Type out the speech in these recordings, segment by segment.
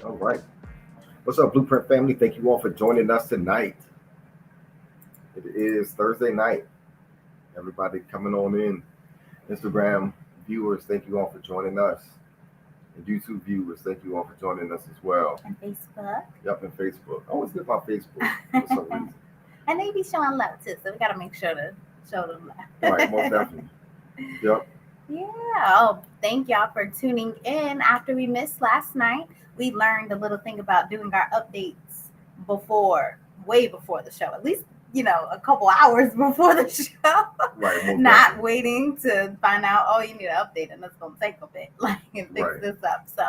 All right. What's up, Blueprint family? Thank you all for joining us tonight. It is Thursday night. Everybody coming on in. Instagram viewers, thank you all for joining us. And YouTube viewers, thank you all for joining us as well. And Facebook. Yep, and Facebook. I always get my Facebook for some reason. And they be showing love too, so we gotta make sure to show them love. Right, most definitely. Yep. Yeah. Oh, thank y'all for tuning in. After we missed last night, we learned a little thing about doing our updates way before the show. At least, a couple hours before the show. Right. Most Not definitely. waiting to find out, oh, you need an update and it's gonna take a bit, and fix Right. this up. So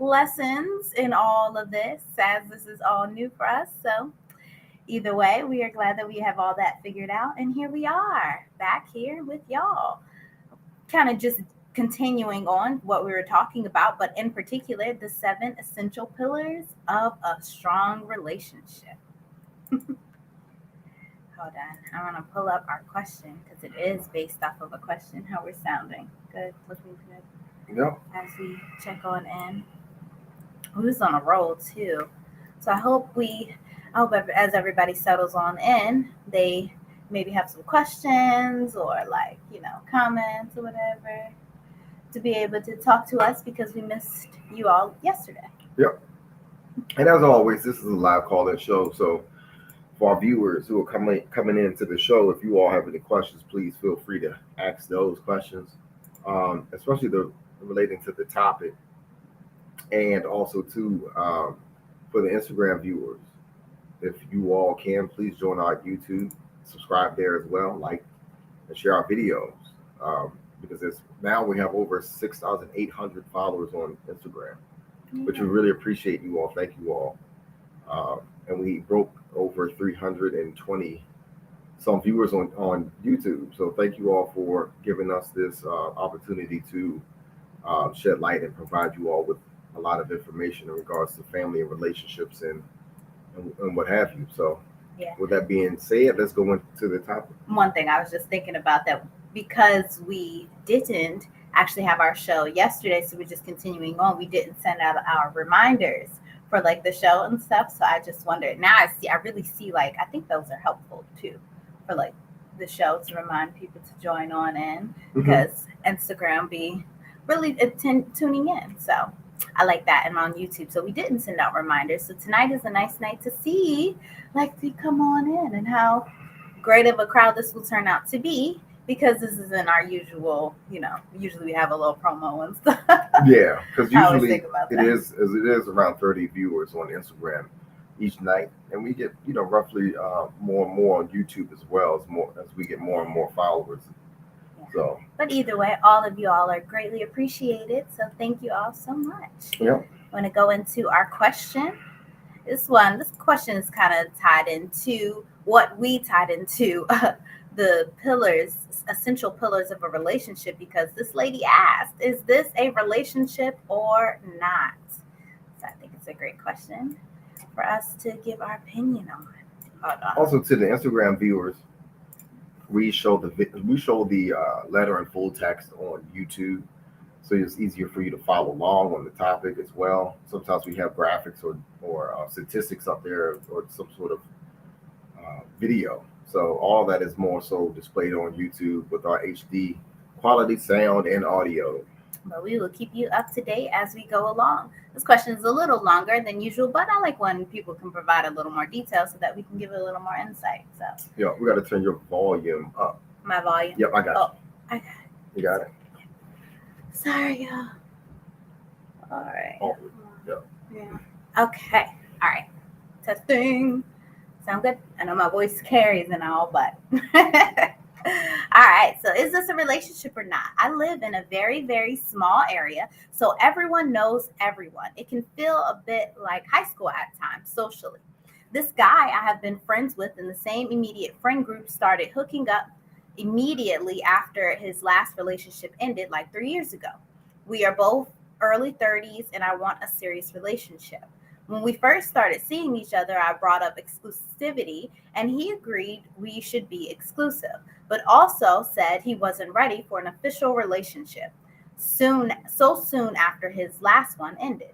lessons in all of this, as this is all new for us. So either way, we are glad that we have all that figured out. And here we are, back here with y'all. Kind of just continuing on what we were talking about, but in particular, the 7 essential pillars of a strong relationship. Hold on. I want to pull up our question because it is based off of a question. How we're sounding. Good. Looking good. Yep. As we check on in. Who's on a roll too. So I hope as everybody settles on in, they maybe have some questions or comments or whatever to be able to talk to us because we missed you all yesterday. Yep. And as always, this is a live call-in show. So for our viewers who are coming into the show, if you all have any questions, please feel free to ask those questions, especially the relating to the topic, and also to for the Instagram viewers. If you all can, please join our YouTube, subscribe there as well, like and share our videos. Because now we have over 6,800 followers on Instagram, which we really appreciate you all. Thank you all. And we broke over 320 some viewers on YouTube. So thank you all for giving us this opportunity to shed light and provide you all with a lot of information in regards to family and relationships and what have you. So Yeah. with that being said, let's go into the topic. One thing I was just thinking about that because we didn't actually have our show yesterday, so we're just continuing on. We didn't send out our reminders for the show and stuff. So I just wondered. Now I really see I think those are helpful too for the show to remind people to join on in because Instagram be really tuning in. So I like that, and on YouTube. So we didn't send out reminders. So tonight is a nice night to see, to come on in and how great of a crowd this will turn out to be because this isn't our usual, usually we have a little promo and stuff. Yeah, because I always usually think about it that. is around 30 viewers on Instagram each night, and we get roughly more and more on YouTube as well as we get more and more followers. Yeah. So But either way, all of you all are greatly appreciated. So thank you all so much. yeah, Want to go into our question? This question is kind of tied into what we tied into the essential pillars of a relationship, because this lady asked, is this a relationship or not? So I think it's a great question for us to give our opinion on. Hold on. also to the Instagram viewers, we show the letter and full text on YouTube, so it's easier for you to follow along on the topic as well. Sometimes we have graphics or statistics up there or some sort of video. So all that is more so displayed on YouTube with our HD quality sound and audio. But we will keep you up to date as we go along. This question is a little longer than usual, but I like when people can provide a little more detail so that we can give it a little more insight. So Yeah, we got to turn your volume up. my volume. Yep, I got Oh, I got it. you. You got it. Sorry, y'all. All right. Oh, yeah. Yeah. Okay. All right. Testing. Sound good? I know my voice carries and all, but all right. So, is this a relationship or not? I live in a very, very small area, so everyone knows everyone. It can feel a bit like high school at times socially. This guy I have been friends with in the same immediate friend group started hooking up immediately after his last relationship ended 3 years ago. We are both early 30s and I want a serious relationship. When we first started seeing each other, I brought up exclusivity and he agreed we should be exclusive, but also said he wasn't ready for an official relationship so soon after his last one ended.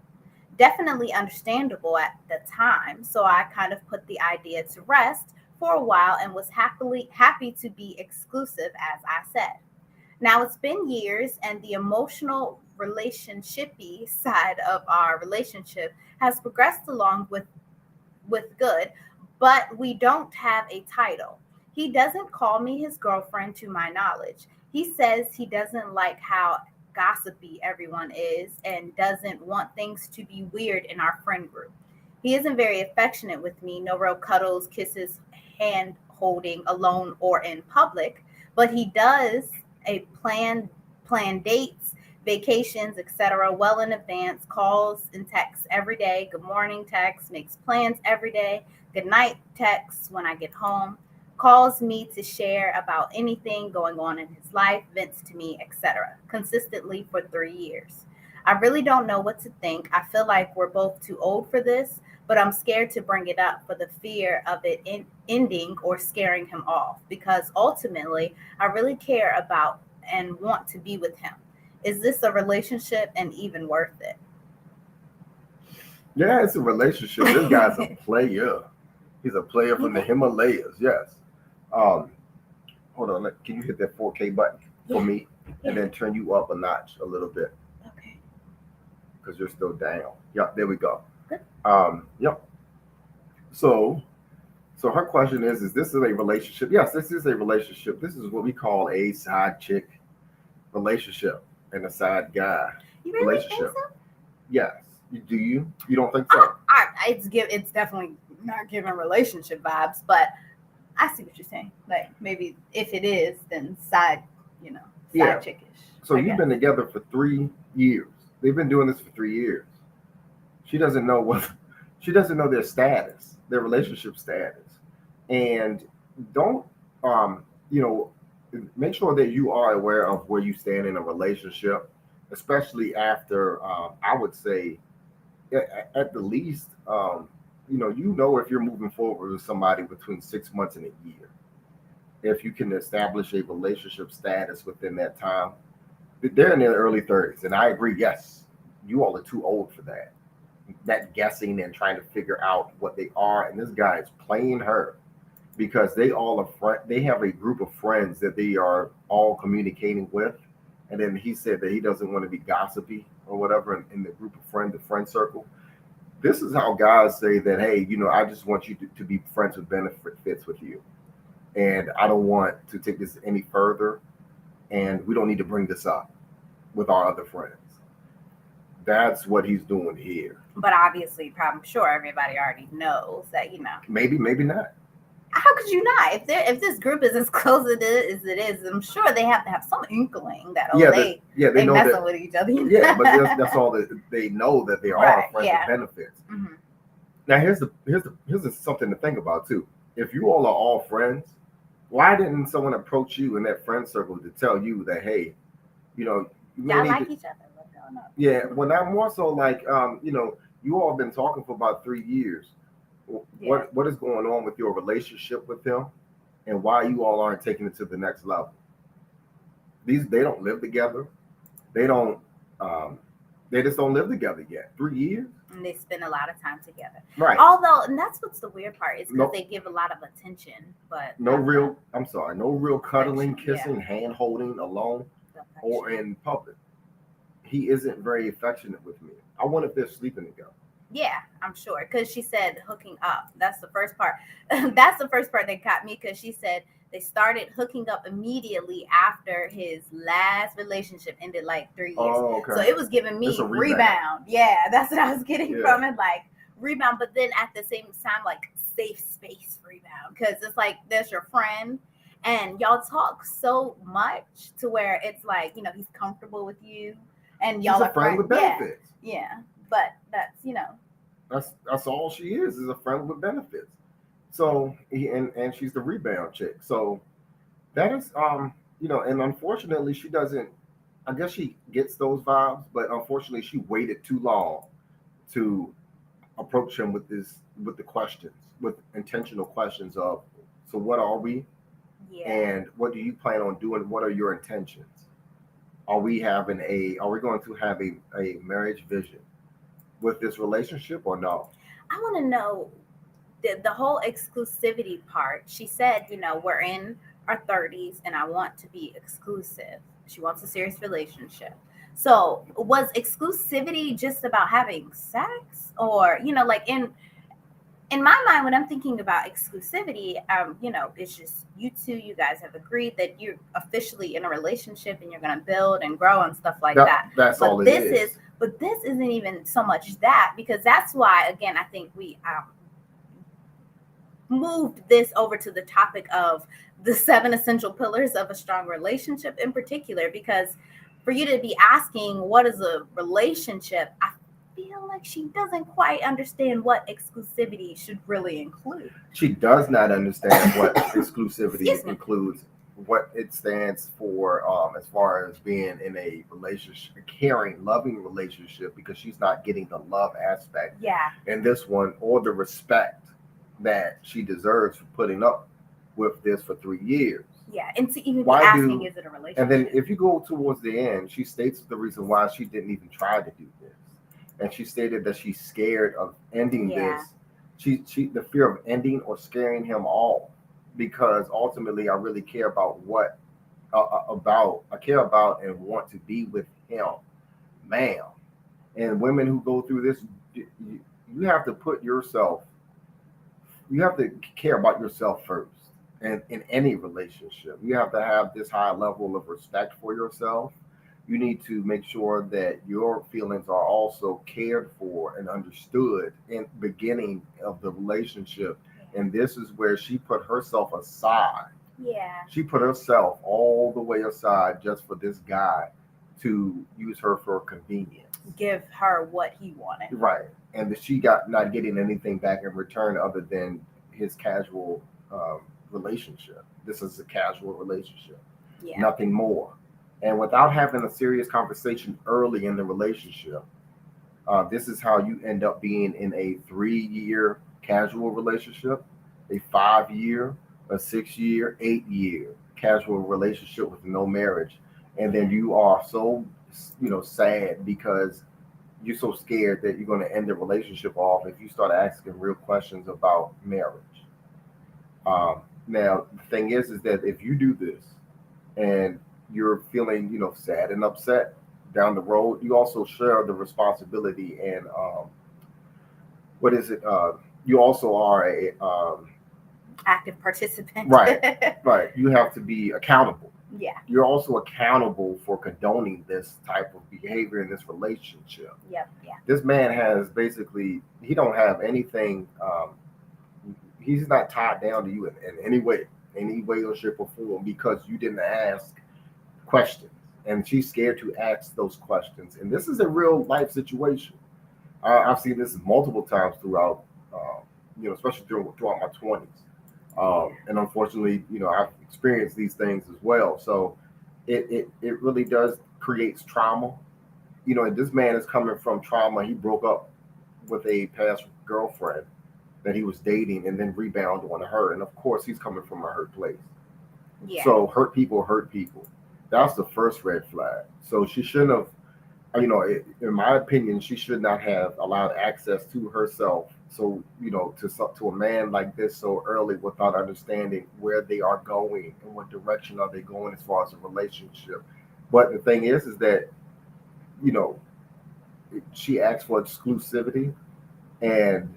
definitely understandable at the time. So I kind of put the idea to rest for a while and was happy to be exclusive, as I said. Now it's been years, and the emotional relationshipy side of our relationship has progressed along with good, but we don't have a title. He doesn't call me his girlfriend to my knowledge. He says he doesn't like how gossipy everyone is and doesn't want things to be weird in our friend group. He isn't very affectionate with me, no real cuddles, kisses, hand holding alone or in public, but he does a plan dates, vacations, etc. well in advance, calls and texts every day, good morning texts, makes plans every day, good night texts when I get home, calls me to share about anything going on in his life, vents to me, etc. consistently for 3 years. I really don't know what to think. I feel like we're both too old for this, but I'm scared to bring it up for the fear of it ending or scaring him off because ultimately I really care about and want to be with him. Is this a relationship and even worth it? Yeah, it's a relationship. This guy's a player. He's a player from the Himalayas. Yes. Um, Hold on. Can you hit that 4K button for me, and then turn you up a notch a little bit Okay. because you're still down. Yep. There we go. Good. Yep. So, so her question is this a relationship? Yes, this is a relationship. This is what we call a side chick relationship and a side guy You really think relationship. so? Yes. Do you? You don't think so? It's definitely not giving relationship vibes, but I see what you're saying. Like maybe if it is, then side Yeah. chickish. So I you've guess. been together for 3 years. They've been doing this for 3 years. She doesn't know what she doesn't know their status, their relationship status. And don't you know, make sure that you are aware of where you stand in a relationship, especially after I would say at the least you know if you're moving forward with somebody between 6 months and a year. If you can establish a relationship status within that time, they're in their early 30s. And I agree, yes, you all are too old for that. That guessing and trying to figure out what they are. And this guy is playing her because they all are they have a group of friends that they are all communicating with. And then he said that he doesn't want to be gossipy or whatever in the group of friends, the friend circle. This is how guys say that, hey, I just want you to be friends with benefits with you. And I don't want to take this any further. And we don't need to bring this up with our other friends. That's what he's doing here. But obviously, I'm sure everybody already knows that. Maybe not. How could you not? If this group is as close as it is, I'm sure they have to have some inkling that they know messing that, with each other. Yeah, but that's all that they know, that they are Right, friends yeah. with benefits. Mm-hmm. Now here's something to think about too. If you all are all friends, why didn't someone approach you in that friend circle to tell you that, hey, you may Y'all need like to, each other? What's going on? yeah. Well, I'm more so like you all have been talking for about 3 years. Yeah. What is going on with your relationship with him, and why you all aren't taking it to the next level? They don't live together. They don't. They just don't live together yet. 3 years. And they spend a lot of time together. Right. Although, and that's what's the weird part, is because Nope. they give a lot of attention, but No real cuddling, Affection, kissing, yeah. hand holding alone affection. or in public. He isn't very affectionate with me. I wonder if they're sleeping together. Yeah, I'm sure. Because she said hooking up. That's the first part. That's the first part that got me, because she said they started hooking up immediately after his last relationship ended like 3 years. Oh, okay. So it was giving me It's a rebound. Yeah, that's what I was getting Yeah. from it. Like rebound, but then at the same time, like safe space rebound. Because it's like there's your friend and y'all talk so much to where it's like, he's comfortable with you and y'all She's are a friend with benefits. Yeah. But that's, That's all she is a friend with benefits. So and she's the rebound chick. So that is and unfortunately she doesn't. I guess she gets those vibes, but unfortunately she waited too long to approach him with the questions, with intentional questions of, so what are we? yeah. And what do you plan on doing? What are your intentions? Are we going to have a marriage vision? with this relationship or no? I want to know the whole exclusivity part. She said, we're in our 30s and I want to be exclusive. She wants a serious relationship. So, was exclusivity just about having sex, or like in my mind, when I'm thinking about exclusivity, it's just you two. You guys have agreed that you're officially in a relationship and you're going to build and grow and stuff like that. That's all it is. But this isn't even so much that, because that's why, again, I think we moved this over to the topic of the 7 essential pillars of a strong relationship in particular, because for you to be asking what is a relationship, I feel like she doesn't quite understand what exclusivity should really include. She does not understand what exclusivity includes, what it stands for, as far as being in a relationship, a caring, loving relationship, because she's not getting the love aspect in this one, or the respect that she deserves for putting up with this for 3 years. Yeah, and to even be asking, is it a relationship? And then if you go towards the end, she states the reason why she didn't even try to do this. And she stated that she's scared of ending this. She the fear of ending or scaring him off, because ultimately I really care about I care about and want to be with him, ma'am. And women who go through this, you have to put yourself, you have to care about yourself first. And in any relationship, you have to have this high level of respect for yourself. You need to make sure that your feelings are also cared for and understood in the beginning of the relationship. And this is where she put herself aside. Yeah. She put herself all the way aside just for this guy to use her for convenience. Give her what he wanted. Right. And that she got not getting anything back in return other than his casual relationship. This is a casual relationship. Yeah. Nothing more. And without having a serious conversation early in the relationship, this is how you end up being in a 3-year casual relationship, a 5-year, a 6-year, 8-year casual relationship with no marriage. And then you are so, sad because you're so scared that you're going to end the relationship off if you start asking real questions about marriage. Now, the thing is that if you do this and you're feeling, sad and upset down the road, you also share the responsibility and what is it? You also are a active participant. Right. You have to be accountable. Yeah. You're also accountable for condoning this type of behavior in this relationship. Yep. Yeah. This man has basically, he don't have anything. He's not tied down to you in any way, or shape or form, because you didn't ask questions, and she's scared to ask those questions. And this is a real life situation. I've seen this multiple times throughout, especially throughout my 20s. And unfortunately, I've experienced these things as well. So it really does creates trauma. This man is coming from trauma. He broke up with a past girlfriend that he was dating and then rebounded on her. And of course, he's coming from a hurt place. Yeah. So hurt people hurt people. That's the first red flag. So she shouldn't have, in my opinion, she should not have allowed access to herself. So, to a man like this so early without understanding where they are going and what direction are they going as far as a relationship. But the thing is that, she asked for exclusivity, and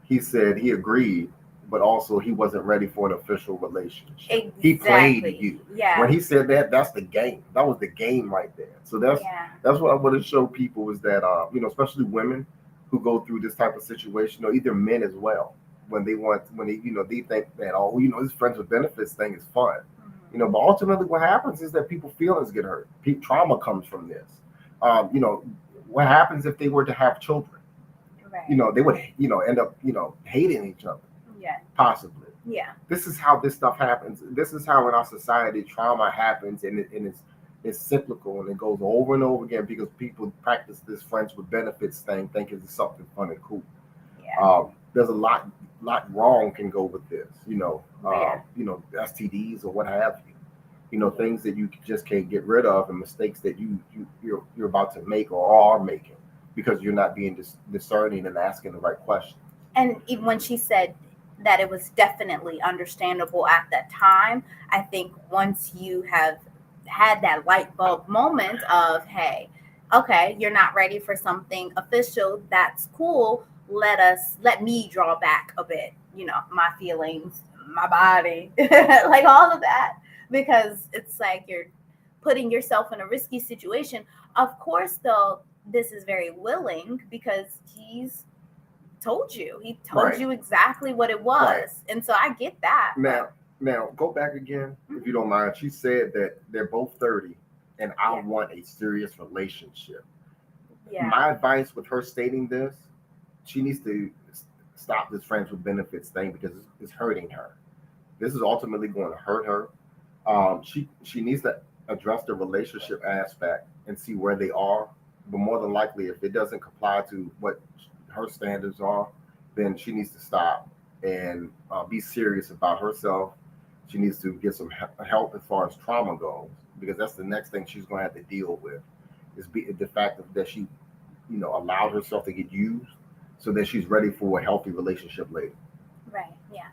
he said he agreed, but also he wasn't ready for an official relationship. Exactly. He played you. Yeah. When he said that, that's the game. That was the game right there. So that's what I want to show people is that, especially women who go through this type of situation, or either men as well, when they they think that, this friends with benefits thing is fun. But ultimately what happens is that people's feelings get hurt. Trauma comes from this. What happens if they were to have children? Right. They would, end up, hating each other. Yeah. Possibly. Yeah. This is how this stuff happens. This is how in our society trauma happens, and it's cyclical, and it goes over and over again because people practice this friends with benefits thing, thinking it's something fun and cool. Yeah. There's a lot wrong can go with this. STDs or what have you. Things that you just can't get rid of, and mistakes that you're about to make or are making. because you're not being discerning and asking the right question. And even when she said that it was definitely understandable at that time, I think once you have had that light bulb moment of, hey, okay, you're not ready for something official, that's cool. Let me draw back a bit, my feelings, my body, like all of that, because it's like you're putting yourself in a risky situation. Of course, though, this is very willing because he told Right. you exactly what it was. Right. And so I get that. Now go back again, if you don't mind. She said that they're both 30 and I Yeah. want a serious relationship. Yeah. My advice with her stating this, she needs to stop this friends with benefits thing because it's hurting her. This is ultimately going to hurt her. She needs to address the relationship aspect and see where they are. But more than likely, if it doesn't comply to what her standards are, then she needs to stop and be serious about herself. She needs to get some help as far as trauma goes, because that's the next thing she's going to have to deal with is the fact that she, allowed herself to get used, so that she's ready for a healthy relationship later. Right. Yeah.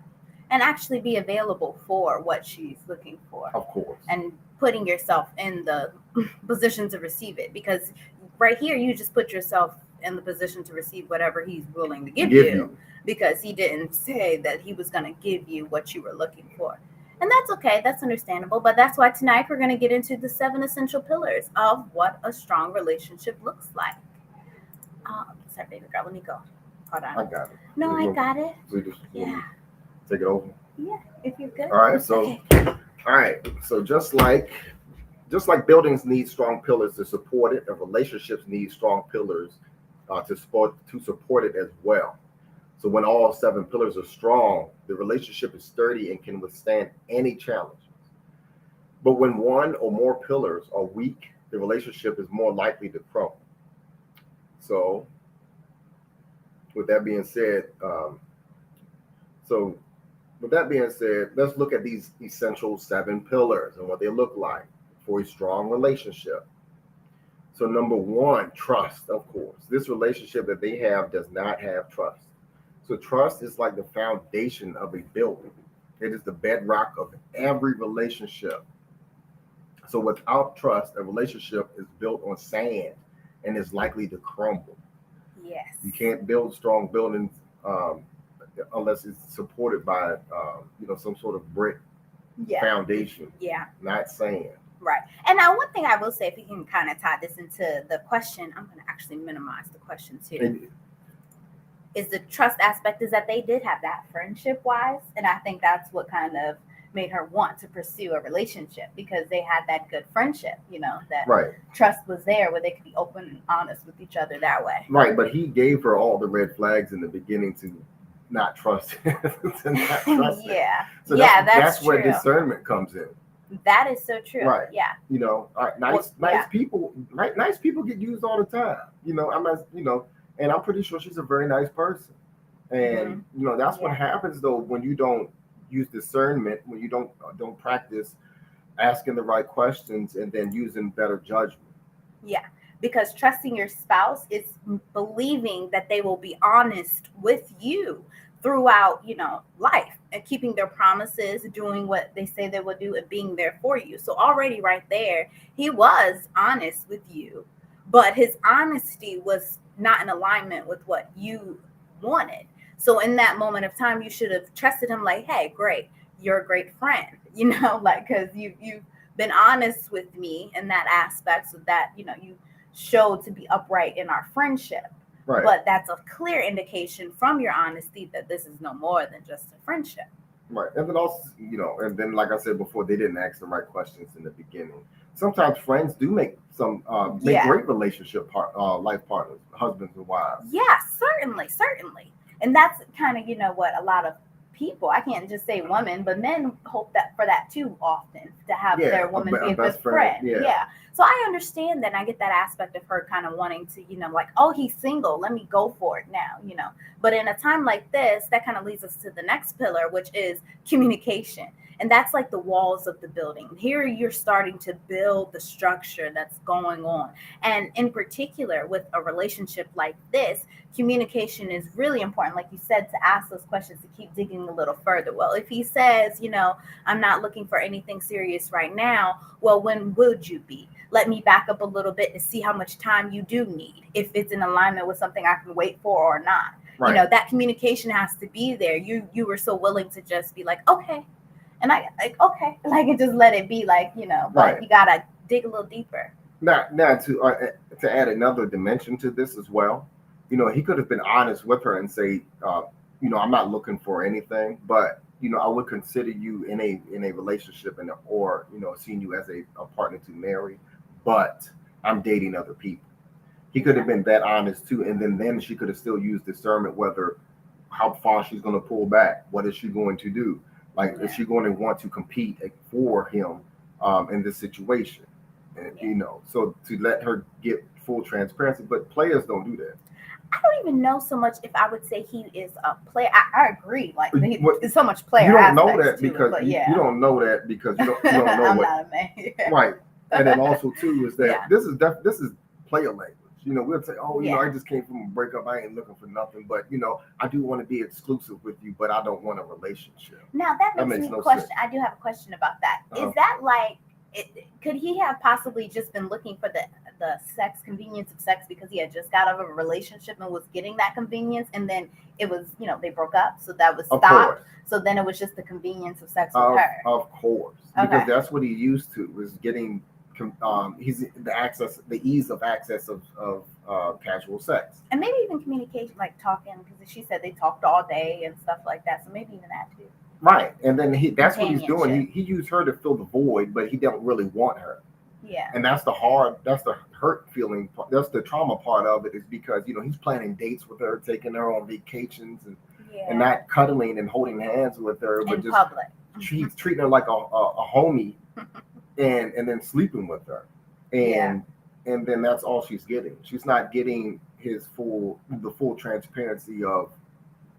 And actually be available for what she's looking for. Of course. And putting yourself in the position to receive it, because right here you just put yourself in the position to receive whatever he's willing to give you, because he didn't say that he was going to give you what you were looking for. And that's okay. That's understandable. But that's why tonight we're going to get into the 7 essential pillars of what a strong relationship looks like. Sorry, baby girl. Let me go. Hold on. I got it. No, I got it. So just Yeah. take it over. Yeah, if you're good. All right. So, okay. All right. So just like buildings need strong pillars to support it, and relationships need strong pillars to support it as well. So when all 7 pillars are strong, the relationship is sturdy and can withstand any challenge. But when one or more pillars are weak, the relationship is more likely to crumble. So, with that being said, let's look at these essential 7 pillars and what they look like for a strong relationship. So, number 1, trust, of course. This relationship that they have does not have trust. So, trust is like the foundation of a building. It is the bedrock of every relationship. So, without trust, a relationship is built on sand and is likely to crumble. Yes. You can't build strong buildings unless it's supported by, some sort of brick foundation. Yeah. Not sand. Right. And now one thing I will say, if we can kind of tie this into the question, I'm going to actually minimize the question too. Is the trust aspect is that they did have that friendship wise. And I think that's what kind of made her want to pursue a relationship, because they had that good friendship, that right. Trust was there where they could be open and honest with each other that way. Right. But he gave her all the red flags in the beginning to not trust him. Yeah. So yeah, that's true. where discernment comes in. That is so true. Right. Yeah. Nice people, right? Nice people get used all the time. And I'm pretty sure she's a very nice person. And that's what happens though when you don't use discernment, when you don't practice asking the right questions and then using better judgment. Yeah. Because trusting your spouse is believing that they will be honest with you throughout, life, and keeping their promises, doing what they say they will do, and being there for you. So already right there, he was honest with you, but his honesty was not in alignment with what you wanted. So in that moment of time, you should have trusted him like, hey, great, you're a great friend, because you've been honest with me in that aspect, so that, you showed to be upright in our friendship. Right. But that's a clear indication from your honesty that this is no more than just a friendship. Right. And then also, and then like I said before, they didn't ask the right questions in the beginning. Sometimes friends do make great relationship life partners, husbands and wives. Yeah, certainly. And that's kind of, what a lot of people, I can't just say women, but men hope that for that too often, to have their woman be a good friend. Yeah. So I understand that. And I get that aspect of her kind of wanting to, like, oh, he's single, let me go for it now, But in a time like this, that kind of leads us to the next pillar, which is communication. And that's like the walls of the building. Here you're starting to build the structure that's going on. And in particular, with a relationship like this, communication is really important, like you said, to ask those questions, to keep digging a little further. Well, if he says, I'm not looking for anything serious right now, well, when would you be? Let me back up a little bit to see how much time you do need, if it's in alignment with something I can wait for or not. Right. That communication has to be there. You were so willing to just be like, okay. And I like, okay, like, and just let it be, like, but Right. you gotta dig a little deeper. Now to add another dimension to this as well, he could have been honest with her and say, I'm not looking for anything, but I would consider you in a relationship or seeing you as a partner to marry, but I'm dating other people. He could have been that honest too, and then she could have still used discernment whether how far she's going to pull back. What is she going to do? Like, is she going to want to compete for him in this situation? And so to let her get full transparency, but players don't do that. I don't even know so much if I would say he is a player. I agree. Like, there's so much player. You don't know that aspects because to it, you don't know that because you don't know I'm what. not a man. Right, and then also too is that this is player language. We'll say, I just came from a breakup. I ain't looking for nothing, but I do want to be exclusive with you, but I don't want a relationship. Now that makes me no question. sense. I do have a question about that. Is that like, could he have possibly just been looking for the sex convenience of sex because he had just got out of a relationship and was getting that convenience, and then it was, they broke up, so that was stopped. So then it was just the convenience of sex with her. Of course, because that's what he used to, was getting. He's the ease of access of casual sex, and maybe even communication, like talking, because she said they talked all day and stuff like that. So maybe even that too. Right, and then that's what he's doing. He used her to fill the void, but he don't really want her. Yeah, and that's the hurt feeling. That's the trauma part of it, is because he's planning dates with her, taking her on vacations, and not cuddling and holding hands with her, but in just public. She's treating her like a homie. And then sleeping with her, and then that's all she's getting. She's not getting the full transparency of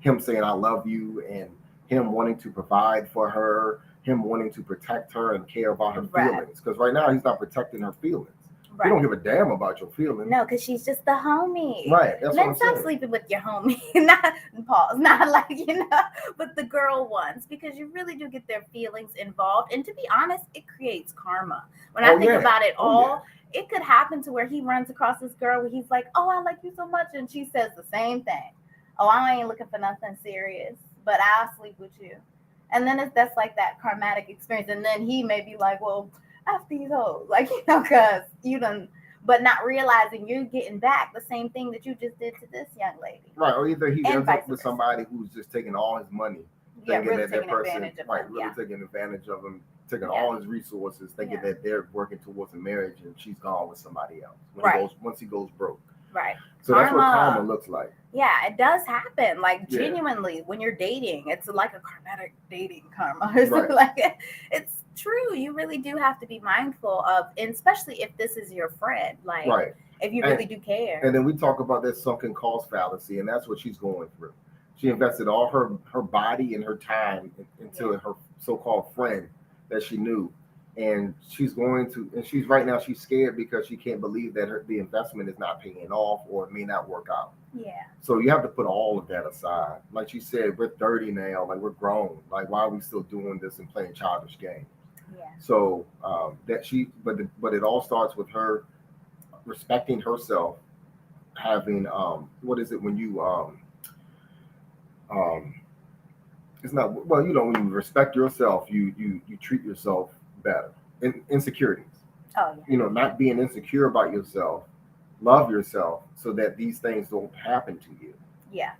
him saying I love you, and him wanting to provide for her, him wanting to protect her and care about her feelings. Because right now he's not protecting her feelings. Right. You don't give a damn about your feelings. No, because she's just the homie. Right. That's what I'm stop saying. Sleeping with your homie. Not like, but the girl ones, because you really do get their feelings involved. And to be honest, it creates karma. When I think about it it could happen to where he runs across this girl where he's like, oh, I like you so much. And she says the same thing. Oh, I ain't looking for nothing serious, but I'll sleep with you. And then that's like that karmatic experience. And then he may be like, well, F these hoes, like, because you done, but not realizing you're getting back the same thing that you just did to this young lady. Right, or either he ends up with somebody who's just taking all his money, thinking really that person, really taking advantage of him, taking all his resources, thinking that they're working towards a marriage, and she's gone with somebody else. Once he goes broke. Right. So that's what karma looks like. Yeah, it does happen. Like, genuinely, when you're dating, it's like a karmatic dating karma. Right. Like, it's true. You really do have to be mindful of, and especially if this is your friend. Like, if you really do care. And then we talk about that sunken cost fallacy, and that's what she's going through. She invested all her body and her time into her so-called friend that she knew. And she's right now she's scared because she can't believe that the investment is not paying off, or it may not work out. Yeah. So you have to put all of that aside. Like she said, we're 30 now, like we're grown. Like, why are we still doing this and playing childish games? Yeah. So but it all starts with her respecting herself, having what is it when you it's not when you respect yourself, you treat yourself better. Insecurities. Oh yeah. Not being insecure about yourself, love yourself so that these things don't happen to you. Yeah.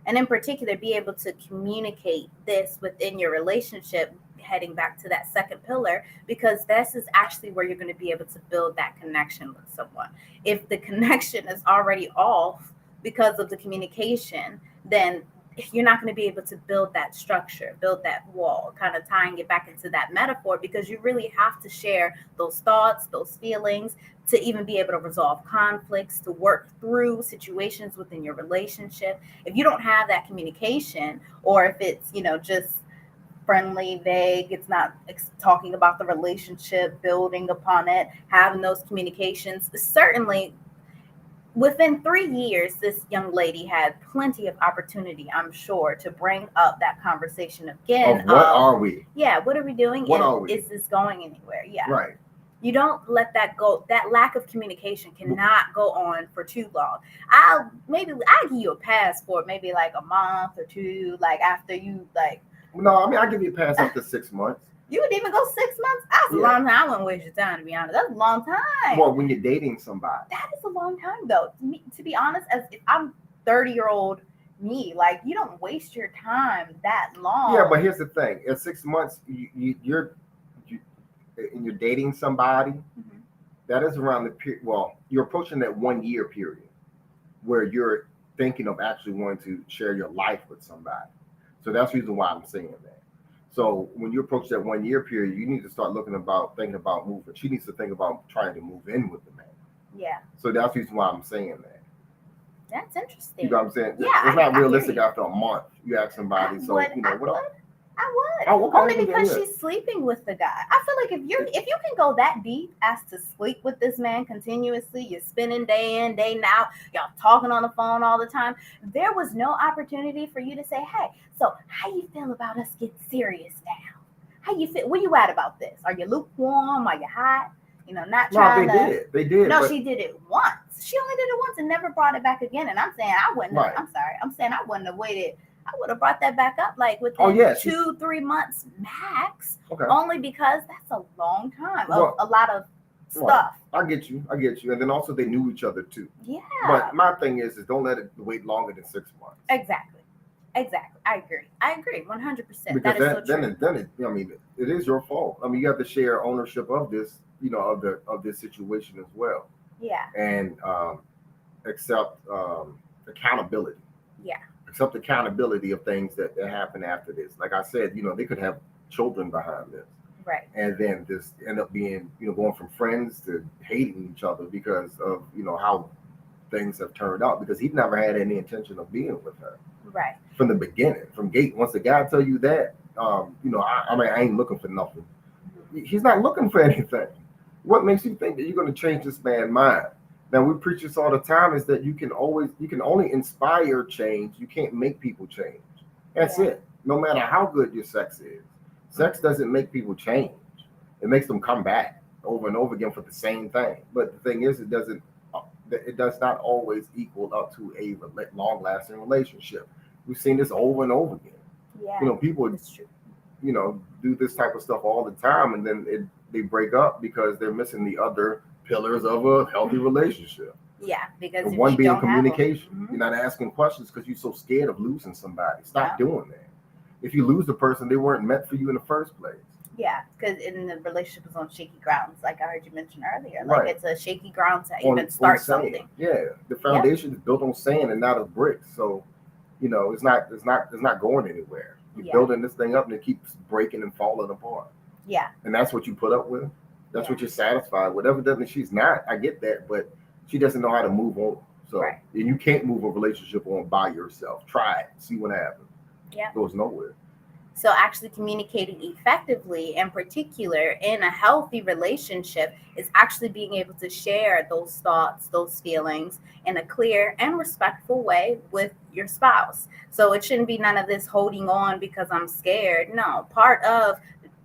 And in particular, be able to communicate this within your relationship, heading back to that second pillar, because this is actually where you're going to be able to build that connection with someone. If the connection is already off because of the communication, then you're not going to be able to build that structure, build that wall, kind of tying it back into that metaphor, because you really have to share those thoughts, those feelings, to even be able to resolve conflicts, to work through situations within your relationship. If you don't have that communication, or if it's, just friendly, vague. It's not talking about the relationship, building upon it, having those communications. Certainly, within 3 years, this young lady had plenty of opportunity, I'm sure, to bring up that conversation again. Of what are we? Yeah, what are we doing? What and are we? Is this going anywhere? Yeah. Right. You don't let that go. That lack of communication cannot go on for too long. I'll give you a pass for maybe like a month or two, like after you like. No, I mean I give you a pass up to 6 months. You would even go 6 months? That's a long time. I wouldn't waste your time, to be honest. That's a long time. Well, when you're dating somebody. That is a long time, though. To be honest, as if I'm 30-year-old me, like, you don't waste your time that long. Yeah, but here's the thing. At 6 months, you're dating somebody. Mm-hmm. That is around the period. Well, you're approaching that 1 year period where you're thinking of actually wanting to share your life with somebody. So that's the reason why I'm saying that. So when you approach that 1 year period, you need to start thinking about moving. She needs to think about trying to move in with the man. Yeah. So that's the reason why I'm saying that. That's interesting. You know what I'm saying? Yeah. It's not realistic after a month. You ask somebody. I would. Oh, only because she's sleeping with the guy. I feel like if you can go that deep as to sleep with this man continuously, you're spending day in, day out, y'all talking on the phone all the time. There was no opportunity for you to say, hey, so how you feel about us getting serious now? How you feel? Where you at about this? Are you lukewarm? Are you hot? Not trying to. They did. No, she did it once. She only did it once and never brought it back again. And I'm saying I wouldn't. Right. I'm sorry. I'm saying I wouldn't have waited. I would have brought that back up like within 2-3 months max. Okay. Only because that's a long time of a lot of stuff. Right. I get you. And then also they knew each other too. Yeah. But my thing is don't let it wait longer than 6 months. Exactly. I agree. 100%. Because that is so true. Then it is your fault. I mean, you have to share ownership of this, of this situation as well. Yeah. And accept accountability. Yeah. Accept accountability of things that happen after this. Like I said, they could have children behind this. Right. And then this end up being, going from friends to hating each other because of, how things have turned out, because he never had any intention of being with her. Right. From the beginning, from gate. Once the guy tell you that, I ain't looking for nothing. He's not looking for anything. What makes you think that you're going to change this man's mind? Now, we preach this all the time, is that you can only inspire change. You can't make people change. That's it. No matter how good your sex is. Sex doesn't make people change. It makes them come back over and over again for the same thing. But the thing is, it does not always equal up to a long-lasting relationship. We've seen this over and over again. Yeah. People, do this type of stuff all the time, and then they break up because they're missing the other pillars of a healthy relationship. Yeah, because and one being communication. Mm-hmm. You're not asking questions because you're so scared of losing somebody. Stop doing that. If you lose the person, they weren't meant for you in the first place. Yeah, because in the relationship is on shaky grounds, like I heard you mention earlier. Like it's a shaky ground to even start something. Yeah, the foundation is built on sand and not of bricks. So, it's not going anywhere. You're building this thing up and it keeps breaking and falling apart. Yeah. And that's what you put up with. That's what you're satisfied with. Evidently, she's not. I get that, but she doesn't know how to move on. So, and you can't move a relationship on by yourself. Try it. See what happens. Yeah. It goes nowhere. So actually communicating effectively, in particular in a healthy relationship, is actually being able to share those thoughts, those feelings in a clear and respectful way with your spouse. So it shouldn't be none of this holding on because I'm scared. No, part of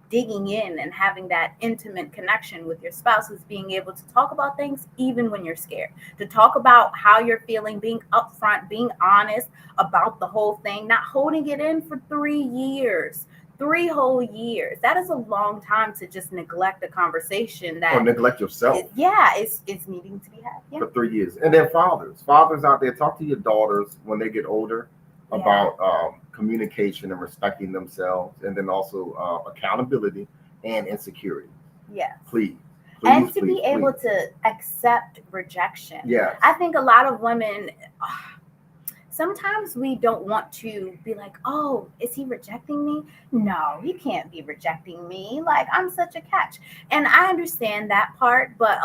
digging in and having that intimate connection with your spouse is being able to talk about things even when you're scared, to talk about how you're feeling, being upfront, being honest about the whole thing, not holding it in for 3 years, 3 whole years. That is a long time to just neglect a conversation or neglect yourself. It's needing to be had for 3 years. And then fathers out there, talk to your daughters when they get older about communication and respecting themselves, and then also accountability and insecurity. Yes. Please, and to be able to accept rejection. Yeah. I think a lot of women, sometimes we don't want to be like, oh, is he rejecting me? No, he can't be rejecting me. Like, I'm such a catch. And I understand that part, but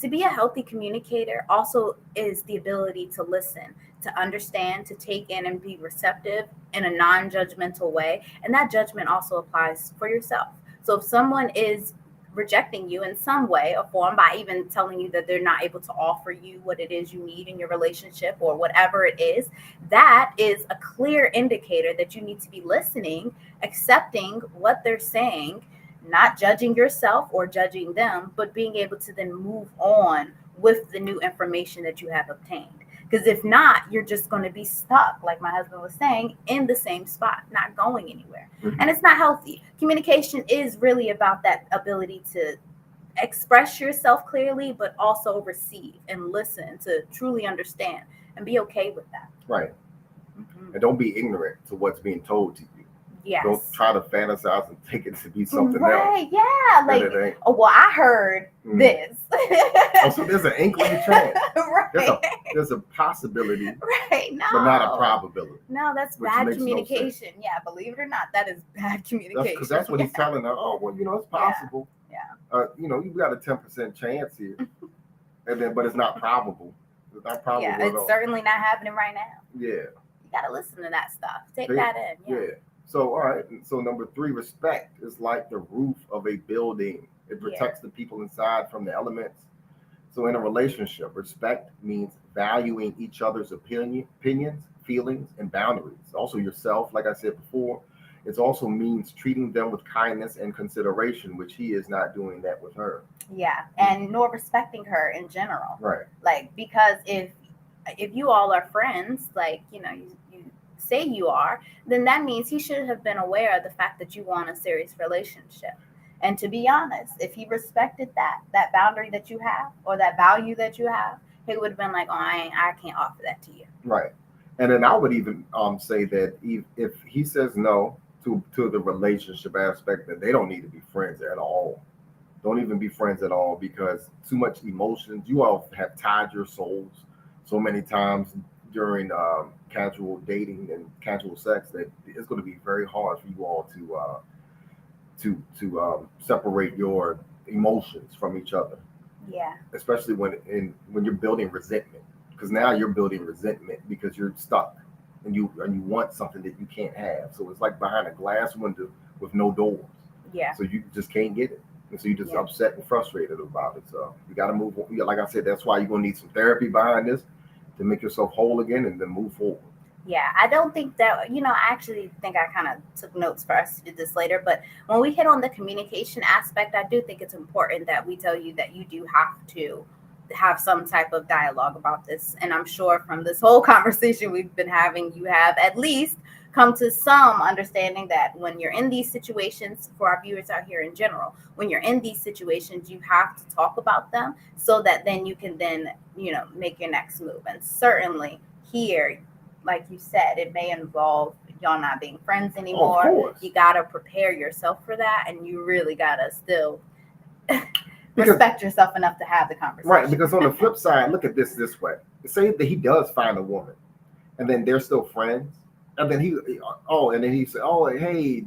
To be a healthy communicator also is the ability to listen, to understand, to take in and be receptive in a non-judgmental way. And that judgment also applies for yourself. So if someone is rejecting you in some way or form by even telling you that they're not able to offer you what it is you need in your relationship or whatever it is, that is a clear indicator that you need to be listening, accepting what they're saying, not judging yourself or judging them, but being able to then move on with the new information that you have obtained. Because if not, you're just going to be stuck, like my husband was saying, in the same spot, not going anywhere. Mhm. And it's not healthy. Communication is really about that ability to express yourself clearly, but also receive and listen to truly understand and be okay with that. Right. Mhm. And don't be ignorant to what's being told to you. Yes. Don't try to fantasize and take it to be something else. Right, yeah. And Like, it ain't. oh, well, I heard Mhm. this. Oh, so there's an inkling chance. Right. There's a possibility, Right. No. but not a probability. No, that's Which bad makes no sense. communication. Yeah, believe it or not, that is bad communication. Because that's what he's telling her. Oh, well, it's possible. Yeah. You've got a 10% chance here, and then, but it's not probable. It's not probable Yeah, at it's all. certainly not happening right now. Yeah. You gotta listen to that stuff. Take They- that in. Yeah. So, all right. So, number 3, respect is like the roof of a building. It protects the people inside from the elements. So, in a relationship, respect means valuing each other's opinions, feelings, and boundaries. Also, yourself, like I said before. It also means treating them with kindness and consideration, which he is not doing that with her. Yeah, and nor respecting her in general. Right. Like, because if you all are friends, like, you say you are, then that means he should have been aware of the fact that you want a serious relationship. And to be honest, if he respected that boundary that you have or that value that you have, he would have been like, oh, I can't offer that to you. Right. And then I would even say that if he says no to the relationship aspect, that they don't need to be friends at all. Don't even be friends at all, because too much emotions. You all have tied your souls so many times during casual dating and casual sex that it's going to be very hard for you all to separate your emotions from each other. Yeah. Especially when you're building resentment, because now you're building resentment because you're stuck and you want something that you can't have. So it's like behind a glass window with no doors. Yeah. So you just can't get it. And so you're just upset and frustrated about it. So you got to move on. Like I said, that's why you're going to need some therapy behind this to make yourself whole again and then move forward. Yeah, I don't think that, I actually think I kind of took notes for us to do this later. But when we hit on the communication aspect, I do think it's important that we tell you that you do have to have some type of dialogue about this. And I'm sure from this whole conversation we've been having, you have at least come to some understanding that when you're in these situations, for our viewers out here in general, when you're in these situations, you have to talk about them so that then you can then, make your next move. And certainly here, like you said, it may involve y'all not being friends anymore. Of course. You got to prepare yourself for that, and you really got to still respect yourself enough to have the conversation. Right, because on the flip side, look at this way. Say that he does find a woman, and then they're still friends. And then he said, oh, hey,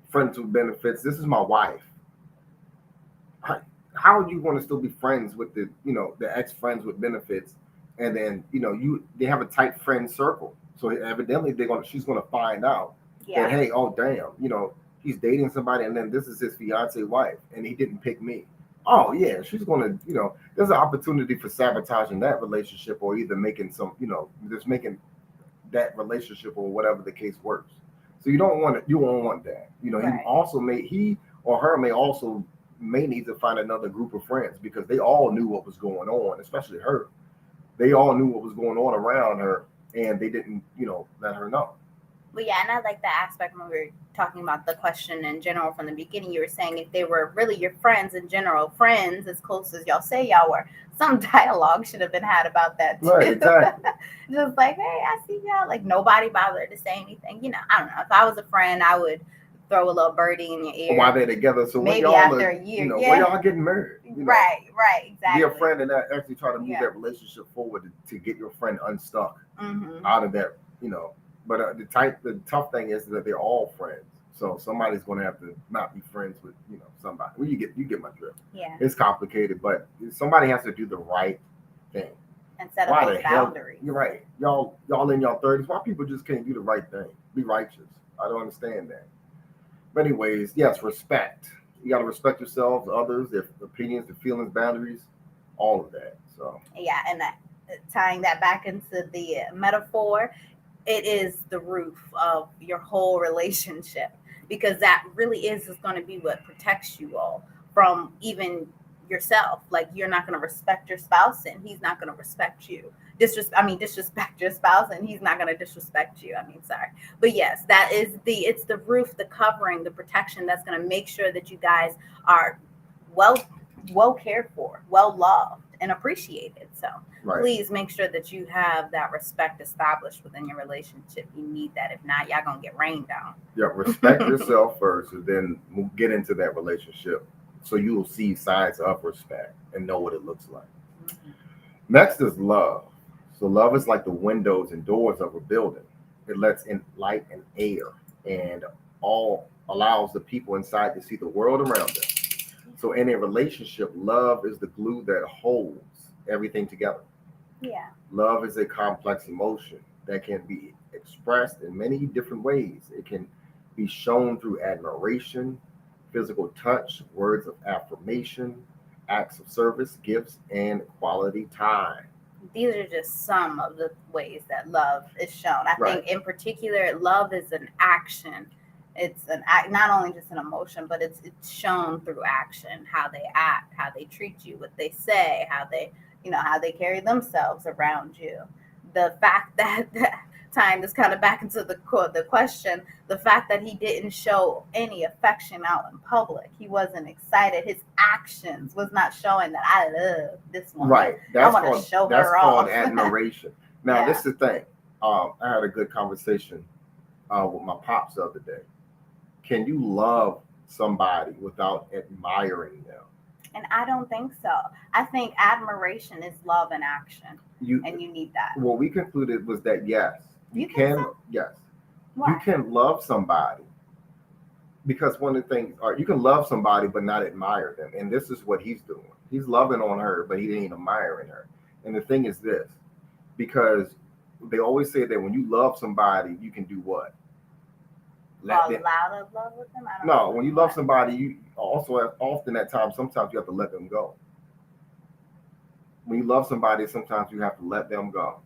friends with benefits, this is my wife. How are you going to still be friends with the ex-friends with benefits? And then, they have a tight friend circle. So evidently she's going to find out that, hey, oh, damn, he's dating somebody, and then this is his fiance wife, and he didn't pick me. Oh, yeah, she's going to, there's an opportunity for sabotaging that relationship, or either making just making that relationship or whatever the case works. So you won't want that. Right. He or her may need to find another group of friends, because they all knew what was going on, especially her. They all knew what was going on around her, and they didn't, let her know. But yeah, and I like that aspect when we were talking about the question in general from the beginning. You were saying if they were really your friends in general, friends as close as y'all say y'all were, some dialogue should have been had about that too. Right, exactly. Just like, hey, I see y'all. Like, nobody bothered to say anything. I don't know. If I was a friend, I would throw a little birdie in your ear. While they're together. So maybe when y'all after a year. when y'all getting married. Right, exactly. Be a friend and actually try to move that relationship forward to get your friend unstuck out of that, But the tough thing is that they're all friends. So somebody's going to have to not be friends with, somebody. Well, you get my drift. Yeah. It's complicated, but somebody has to do the right thing. And set Why up the those hell? boundaries. You're right. Y'all in your 30s. Why people just can't do the right thing? Be righteous. I don't understand that. But anyways, yes, respect. You got to respect yourselves, others, their opinions, their feelings, boundaries, all of that. So Yeah, and tying that back into the metaphor, it is the roof of your whole relationship, because that really is going to be what protects you all from even yourself. Like, you're not going to respect your spouse and he's not going to respect you. Disrespect your spouse and he's not going to disrespect you. Sorry. But yes, it's the roof, the covering, the protection that's going to make sure that you guys are well cared for, well loved, and appreciated. So right. Please make sure that you have that respect established within your relationship. You need that. If not, y'all gonna get rained down. Yeah, respect yourself first, and then get into that relationship, so you will see signs of respect and know what it looks like. Mm-hmm. Next is love. So love is like the windows and doors of a building. It lets in light and air, and all allows the people inside to see the world around them. So in a relationship, love is the glue that holds everything together. Yeah. Love is a complex emotion that can be expressed in many different ways. It can be shown through admiration, physical touch, words of affirmation, acts of service, gifts, and quality time. These are just some of the ways that love is shown. I think in particular, love is an action. It's an act, not only just an emotion, but it's shown through action, how they act, how they treat you, what they say, how they carry themselves around you. The fact that tying this kind of back into the question, the fact that he didn't show any affection out in public, he wasn't excited. His actions was not showing that I love this woman. Right. I want to show her that's off. called admiration. Now, This is the thing. I had a good conversation with my pops the other day. Can you love somebody without admiring them? And I don't think so. I think admiration is love in action, and you need that. What we concluded was that yes, you can. Yes, Why? you can love somebody, because one of the things, you can love somebody but not admire them, and this is what he's doing. He's loving on her, but he ain't admiring her. And the thing is this, because they always say that when you love somebody, you can do what? Fall out of love with them? No, when you love somebody, you also often at times, sometimes you have to let them go. When you love somebody, sometimes you have to let them go.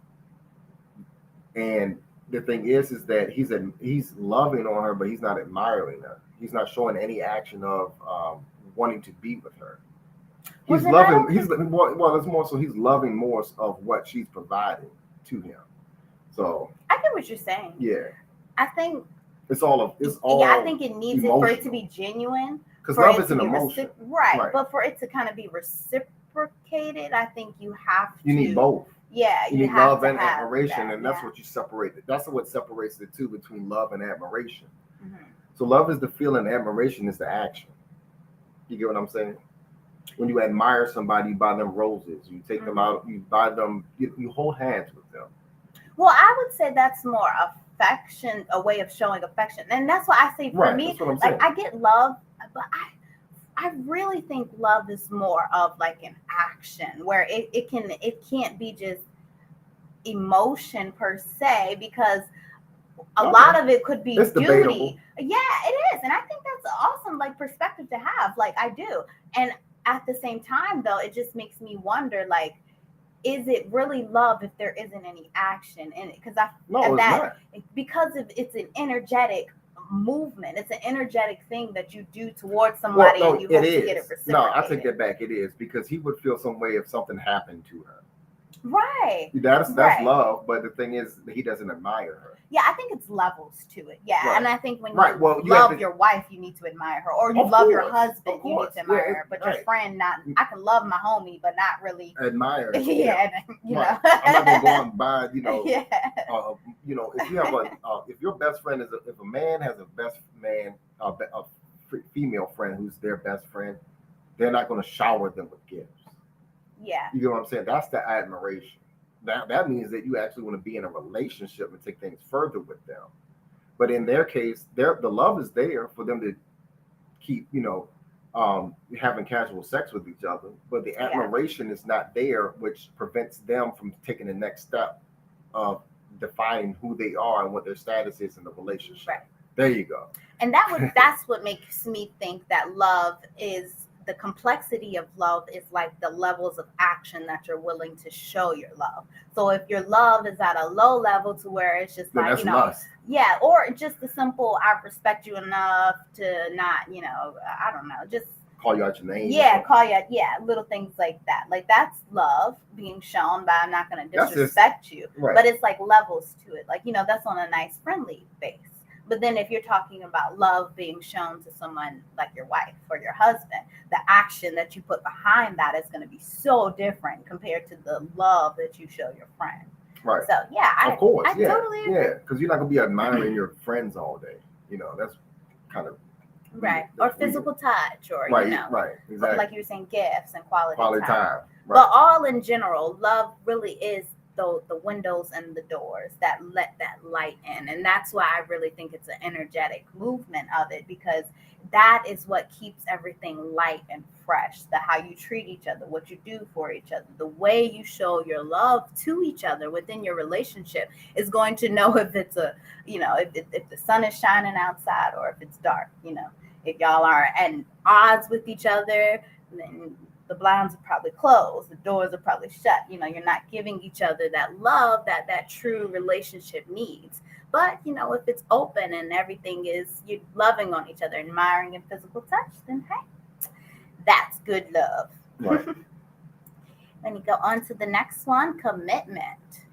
And the thing is that he's loving on her, but he's not admiring her. He's not showing any action of wanting to be with her. He's loving. It's more so he's loving more of what she's providing to him. So I get what you're saying. Yeah, I think. It's all. Yeah, I think it needs emotional. it for it to be genuine. Because love is an emotion, right? But for it to kind of be reciprocated, I think you have to. You need both. Yeah, you need love and admiration, and that's what you separate. That's what separates the two between love and admiration. Mm-hmm. So love is the feeling, admiration is the action. You get what I'm saying? When you admire somebody, you buy them roses, you take them out, you buy them, you hold hands with them. Well, I would say that's more affection, a way of showing affection, and that's why I say for me, like I get love, but I really think love is more of like an action where it can't be just emotion per se, because a lot of it could be it's duty. Debatable. Yeah, it is, and I think that's awesome, like perspective to have. Like I do, and at the same time, though, it just makes me wonder, like, is it really love if there isn't any action in it? Because because it's an energetic movement. It's an energetic thing that you do towards somebody, and you hope to get it reciprocated. No, I take that back. It is, because he would feel some way if something happened to her. Right. That's love, but the thing is, he doesn't admire her. Yeah, I think it's levels to it. Yeah, right. And I think when you love your wife, you need to admire her, or you love your husband, you need to admire her. But your friend, not. I can love my homie, but not really admire her. Yeah, you know. I'm not gonna go out and buy, Yeah. If you have if your best friend if a man has a best man, a female friend who's their best friend, they're not going to shower them with gifts. Yeah. You know what I'm saying? That's the admiration. That means that you actually want to be in a relationship and take things further with them. But in their case, the love is there for them to keep, having casual sex with each other, but the Yeah. admiration is not there, which prevents them from taking the next step of defining who they are and what their status is in the relationship. Right. There you go. And that's what makes me think that love is the complexity of love is like the levels of action that you're willing to show your love. So if your love is at a low level to where it's just Then like, that's lust. yeah, or just the simple, I respect you enough to not, I don't know, just Call you out your name. yeah, call you, yeah, little things like that. Like that's love being shown by I'm not going to That's just- disrespect you, Right. but it's like levels to it. Like, that's on a nice friendly base. But then if you're talking about love being shown to someone like your wife or your husband, the action that you put behind that is going to be so different compared to the love that you show your friend. Right. So yeah, Of course. I yeah. totally agree. Yeah. Because you're not gonna be admiring your friends all day. That's kind of Right. That's Or physical touch or, right. Right. Exactly. like you were saying, gifts and quality Quality time. Right. But all in general, love really is the windows and the doors that let that light in. And that's why I really think it's an energetic movement of it, because that is what keeps everything light and fresh. How you treat each other, what you do for each other, the way you show your love to each other within your relationship is going to know if it's if the sun is shining outside or if it's dark. If y'all are at odds with each other, then the blinds are probably closed, the doors are probably shut. You're not giving each other that love that true relationship needs. But if it's open and everything is you're loving on each other, admiring and physical touch, then hey, that's good love. Right. Then you go on to the next one, commitment.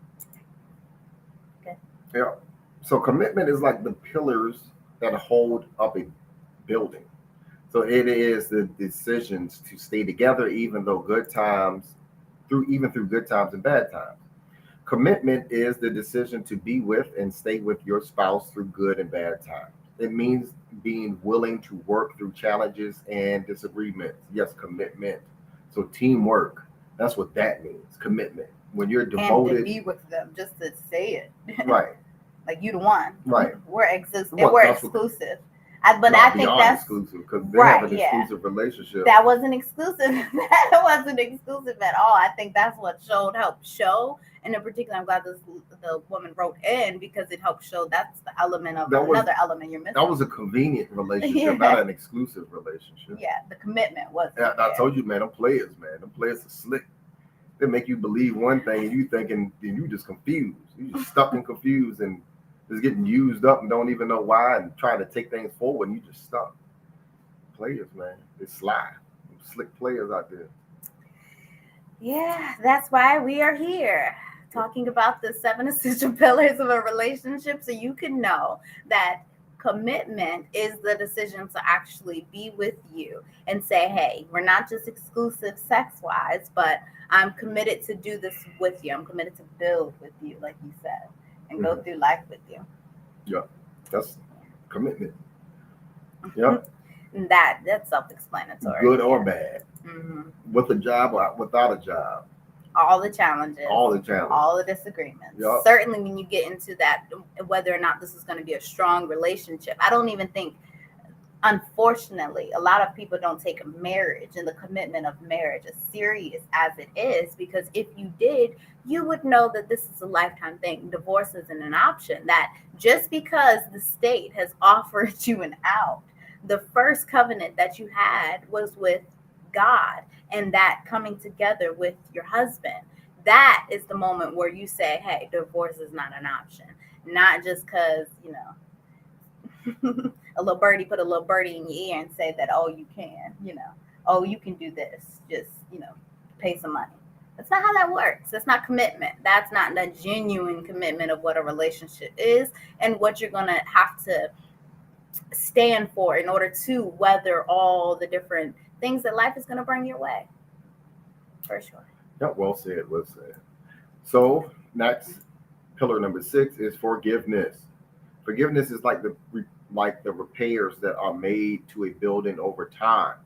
Yeah. So commitment is like the pillars that hold up a building. So it is the decisions to stay together, even through good times and bad times. Commitment is the decision to be with and stay with your spouse through good and bad times. It means being willing to work through challenges and disagreements. Yes, commitment. So teamwork. That's what that means. Commitment. When you're devoted. And to be with them, just to say it. Right. Like you the one. Right. We're exclusive. Well, we're that's exclusive. But I think that's exclusive because they have an exclusive relationship. That wasn't exclusive. That wasn't exclusive at all. I think that's what helped show. And in particular, I'm glad the woman wrote in because it helped show that's the element of another element you're missing. That was a convenient relationship, not an exclusive relationship. Yeah, the commitment was. Yeah, I told you, man. Them players are slick. They make you believe one thing and you thinking, and you just confused. You just stuck and confused and just getting used up and don't even know why and trying to take things forward and you just stuck. Players, man. They sly. Slick players out there. Yeah, that's why we are here talking about the 7 essential pillars of a relationship so you can know that commitment is the decision to actually be with you and say, hey, we're not just exclusive sex-wise, but I'm committed to do this with you. I'm committed to build with you, like you said, and go through life with you. Yeah, that's commitment. Yeah. And that's self-explanatory. Good or bad. Mm-hmm. With a job or without a job. All the challenges. All the disagreements. Yep. Certainly when you get into that, whether or not this is going to be a strong relationship. I don't even think, unfortunately, a lot of people don't take marriage and the commitment of marriage as serious as it is, because if you did, you would know that this is a lifetime thing. Divorce isn't an option. That just because the state has offered you an out, the first covenant that you had was with God, and that coming together with your husband, that is the moment where you say, hey, divorce is not an option. Not just because, a little birdie put a little birdie in your ear and say that, oh, you can, oh, you can do this, just, pay some money. That's not how that works. That's not commitment. That's not the genuine commitment of what a relationship is and what you're going to have to stand for in order to weather all the different things that life is going to bring your way. For sure. Yeah, well said. So next, pillar number 6 is forgiveness. Forgiveness is like the repairs that are made to a building over time.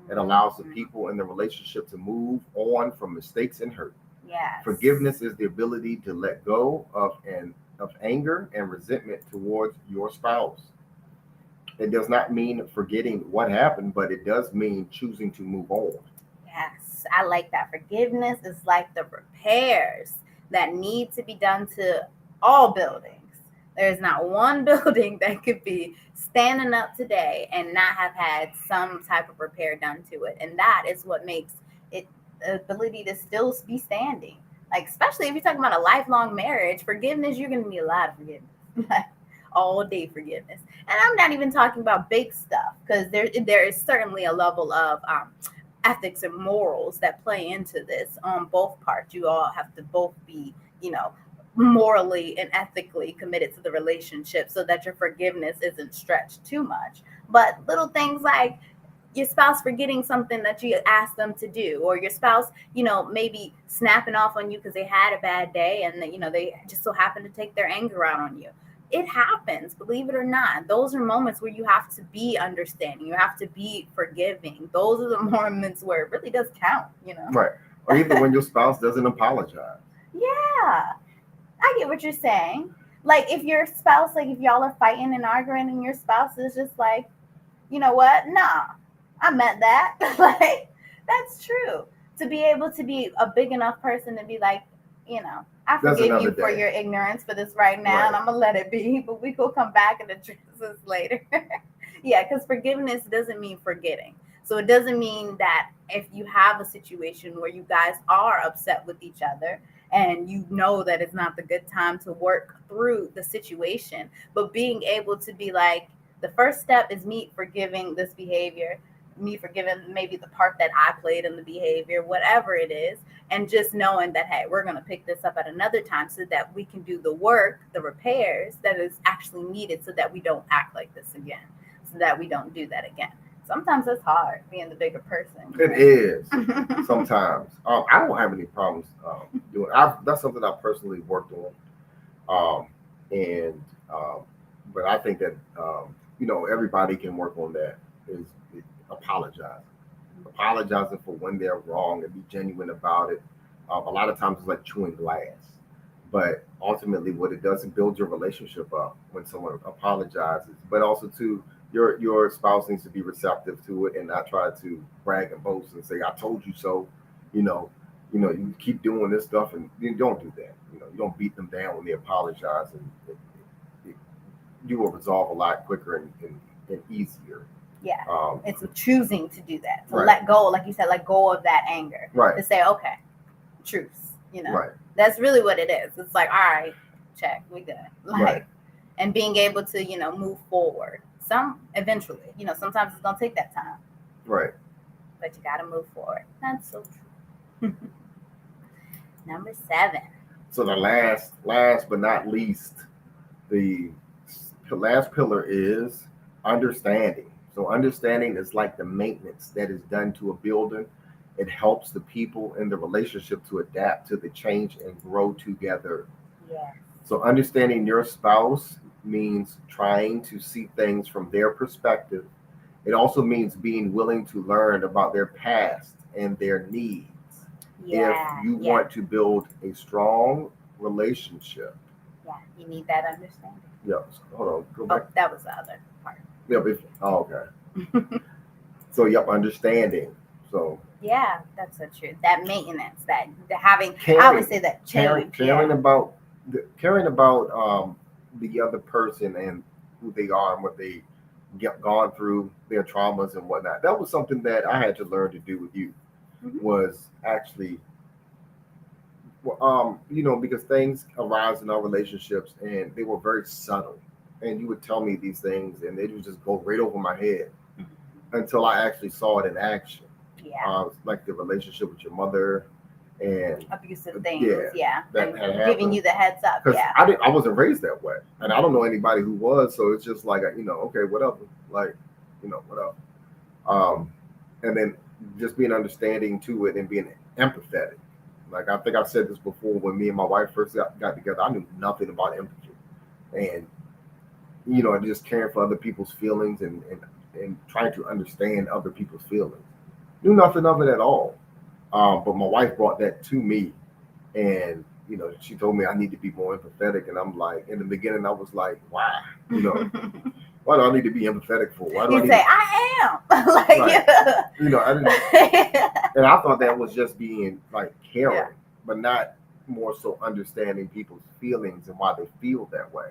It allows the people in the relationship to move on from mistakes and hurt. Yes. Forgiveness is the ability to let go of an of anger and resentment towards your spouse. It does not mean forgetting what happened, but it does mean choosing to move on. Yes, I like that. Forgiveness is like the repairs that need to be done to all buildings. There's not one building that could be standing up today and not have had some type of repair done to it. And that is what makes it the ability to still be standing. Like, especially if you're talking about a lifelong marriage, forgiveness, you're going to need a lot of forgiveness. Like, all day forgiveness. And I'm not even talking about big stuff because there is certainly a level of ethics and morals that play into this on both parts. You all have to both be, morally and ethically committed to the relationship so that your forgiveness isn't stretched too much. But little things like your spouse forgetting something that you asked them to do, or your spouse, maybe snapping off on you because they had a bad day and they just so happen to take their anger out on you. It happens, believe it or not. Those are moments where you have to be understanding. You have to be forgiving. Those are the moments where it really does count. Right. Or even when your spouse doesn't apologize. Yeah, I get what you're saying. Like if your spouse, like if y'all are fighting and arguing and your spouse is just like, you know what? Nah, I meant that. Like, that's true. To be able to be a big enough person to be like, I forgive you for your ignorance for this right now, and I'm going to let it be, but we will come back and address this later. Yeah, because forgiveness doesn't mean forgetting. So it doesn't mean that if you have a situation where you guys are upset with each other and you know that it's not the good time to work through the situation, but being able to be like, the first step is me forgiving this behavior, me forgiving maybe the part that I played in the behavior, whatever it is, and just knowing that, hey, we're going to pick this up at another time so that we can do the work, the repairs that is actually needed so that we don't act like this again, so that we don't do that again. Sometimes it's hard being the bigger person. It is sometimes. I don't have any problems doing. That's something I personally worked on, and but I think that everybody can work on that. Is apologizing for when they're wrong and be genuine about it. A lot of times it's like chewing glass, but ultimately what it does, it builds your relationship up when someone apologizes. But also too, your spouse needs to be receptive to it and not try to brag and boast and say, I told you so. You keep doing this stuff, and you don't do that. You don't beat them down when they apologize, and you will resolve a lot quicker and easier. Yeah, it's choosing to do that, to right. let go, like you said, let go of that anger, right? To say, okay, truce, right? That's really what it is. It's like, all right, check, we good, like, right. And being able to move forward. Eventually, sometimes it's gonna take that time, right? But you gotta move forward. That's so true. Number 7. So the last but not least, the last pillar is understanding. So understanding is like the maintenance that is done to a building. It helps the people in the relationship to adapt to the change and grow together. Yeah. So understanding your spouse means trying to see things from their perspective. It also means being willing to learn about their past and their needs. If you want to build a strong relationship. Yeah, you need that understanding. Yeah, hold on, go back. That was the other part. Yep. Okay. So, understanding. So. Yeah, that's so true. That maintenance, that having, caring, I would say that change. Caring about the other person and who they are and what they gone through, their traumas and whatnot. That was something that I had to learn to do with you. Mm-hmm. Was actually, because things arise in our relationships and they were very subtle. And you would tell me these things and they would just go right over my head until I actually saw it in action. Yeah. Like the relationship with your mother and abusive things. Yeah. That and giving you the heads up. Yeah. I wasn't raised that way. And I don't know anybody who was. So it's just like, okay, whatever. Like, whatever. And then just being understanding to it and being empathetic. Like I think I've said this before, when me and my wife first got together, I knew nothing about empathy. And just caring for other people's feelings and trying to understand other people's feelings. Knew nothing of it at all. But my wife brought that to me, and she told me I need to be more empathetic, and I'm like, in the beginning, I was like, why? Why do I need to be empathetic for? Why do I You need say to, I am. Like, right? yeah. I didn't, and I thought that was just being like caring, Yeah. but not more so understanding people's feelings and why they feel that way.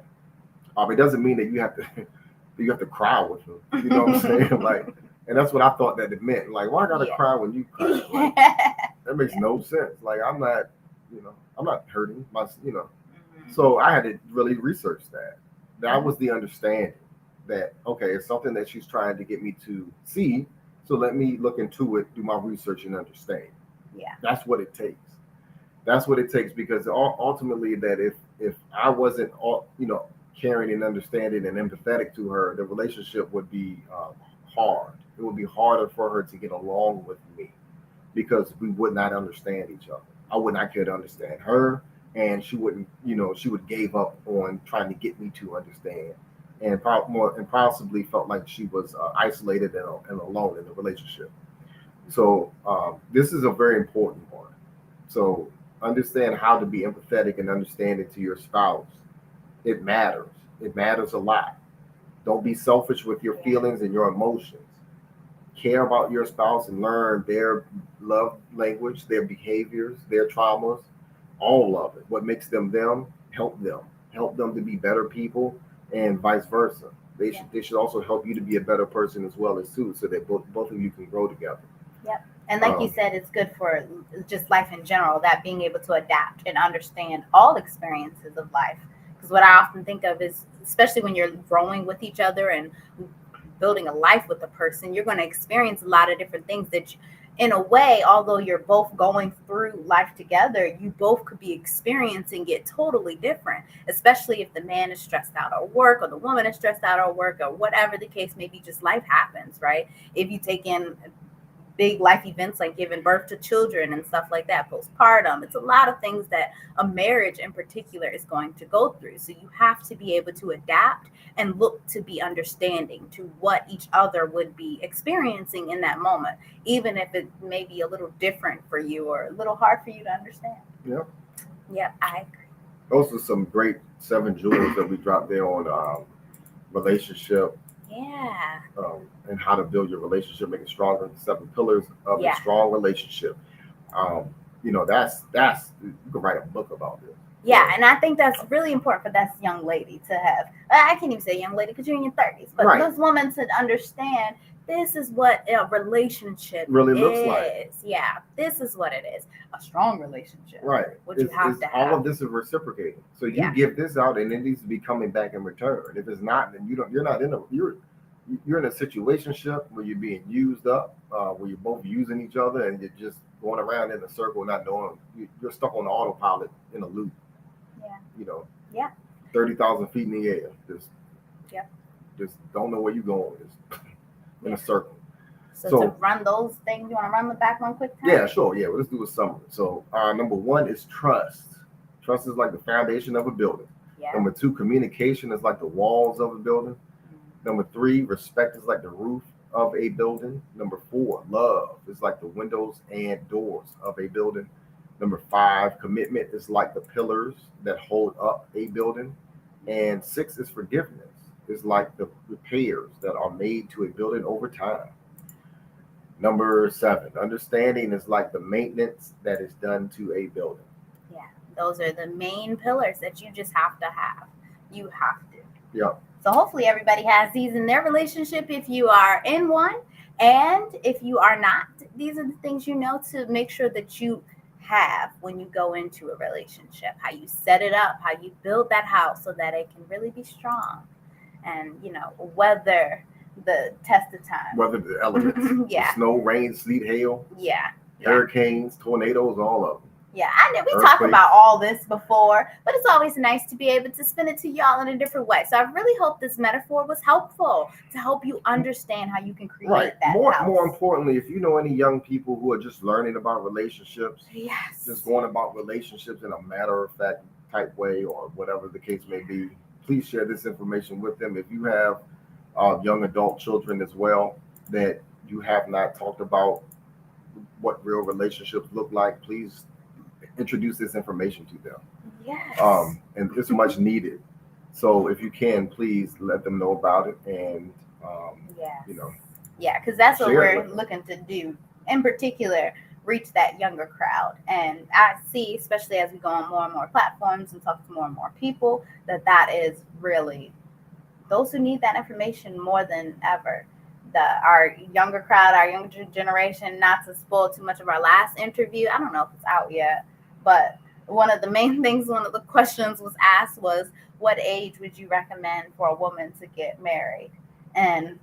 It doesn't mean that you have to cry with them. You know what I'm saying? Like, and that's what I thought that it meant. Like, why I gotta Yeah. cry when you cry? Like, that makes no sense. Like, I'm not hurting my. So I had to really research that. That was the understanding that, okay, it's something that she's trying to get me to see. So let me look into it, do my research, and understand. Yeah. That's what it takes. That's what it takes, because ultimately, that if I wasn't caring and understanding and empathetic to her, the relationship would be hard. It would be harder for her to get along with me, because we would not understand each other. I would not care to understand her, and she wouldn't. She would gave up on trying to get me to understand, and possibly felt like she was isolated and alone in the relationship. So this is a very important one. So understand how to be empathetic and understanding to your spouse. It matters. It matters a lot. Don't be selfish with your feelings and your emotions. Care about your spouse and learn their love language, their behaviors, their traumas, all of it. What makes them them, help them. Help them to be better people, and vice versa. They should also help you to be a better person as well as too, so that both of you can grow together. Yep. And like you said, it's good for just life in general, that being able to adapt and understand all experiences of life. Because what I often think of is, especially when you're growing with each other and building a life with a person, you're going to experience a lot of different things that in a way, although you're both going through life together, you both could be experiencing it totally different, especially if the man is stressed out at work or the woman is stressed out at work or whatever the case may be. Just life happens, right? If you take in big life events like giving birth to children and stuff like that, postpartum, it's a lot of things that a marriage in particular is going to go through. So you have to be able to adapt and look to be understanding to what each other would be experiencing in that moment, even if it may be a little different for you or a little hard for you to understand. Yep. Yeah, I agree. Those are some great 7 jewels that we dropped there on relationship. Yeah. And how to build your relationship, make it stronger. 7 pillars of a strong relationship. That's you can write a book about this. Yeah, and I think that's really important for that young lady to have. I can't even say young lady because you're in your 30s, but Right. this woman to understand this is what a relationship really is. Looks like. Yeah, this is what it is. A strong relationship. Right. What you have to have. All of this is reciprocating. So you give this out, and it needs to be coming back in return. If it's not, then you're not in you're in a situationship where you're being used up, where you're both using each other, and you're just going around in a circle, not knowing. You're stuck on autopilot in a loop. Yeah. Yeah. 30,000 feet in the air. Just don't know where you're going. Just in a circle. So to run those things, you want to run the back one quick time? Yeah, sure. Yeah, let's do a summary. So number 1 is trust. Trust is like the foundation of a building. Yeah. Number 2, communication is like the walls of a building. Number 3, respect is like the roof of a building. Number 4, love is like the windows and doors of a building. Number 5, commitment is like the pillars that hold up a building. And 6 is forgiveness. It's like the repairs that are made to a building over time. Number 7, understanding is like the maintenance that is done to a building. Yeah, those are the main pillars that you just have to have. You have to. Yeah. So hopefully everybody has these in their relationship if you are in one. And if you are not, these are the things to make sure that you have when you go into a relationship, how you set it up, how you build that house so that it can really be strong and, weather the test of time. Weather the elements. Yeah. The snow, rain, sleet, hail. Yeah. Hurricanes, tornadoes, all of them. Yeah, I know we talked about all this before, but it's always nice to be able to spin it to y'all in a different way. So I really hope this metaphor was helpful to help you understand how you can create that house. More importantly, if you know any young people who are just learning about relationships, just going about relationships in a matter-of-fact type way or whatever the case may be, please share this information with them. If you have young adult children as well that you have not talked about what real relationships look like, please introduce this information to them. Yes. And it's much needed. So if you can, please let them know about it, and Yes. you know, Yeah, because that's what share it we're with them. looking to do. In particular, reach that younger crowd. And I see, especially as we go on more and more platforms and talk to more and more people, that is really those who need that information more than ever. Our younger crowd, our younger generation, not to spoil too much of our last interview. I don't know if it's out yet, but one of the main things, one of the questions was asked was, what age would you recommend for a woman to get married? And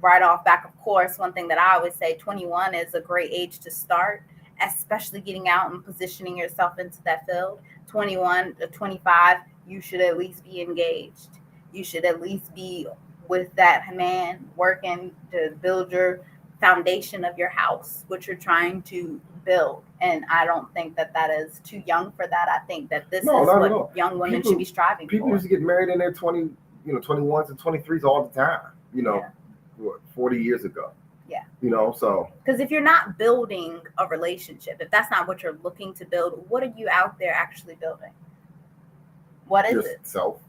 right off back, of course, one thing that I always say, 21 is a great age to start, especially getting out and positioning yourself into that field. 21 to 25, you should at least be engaged. You should at least be with that man working to build your foundation of your house, which you're trying to build. And I don't think that is too young for that. I think that this No, is not at all. what young women People- should be striving People for. used to get married in their 21s and 23s all the time. Yeah. 40 years ago. Yeah. So Because if you're not building a relationship, if that's not what you're looking to build, what are you out there actually building? What is just it? self.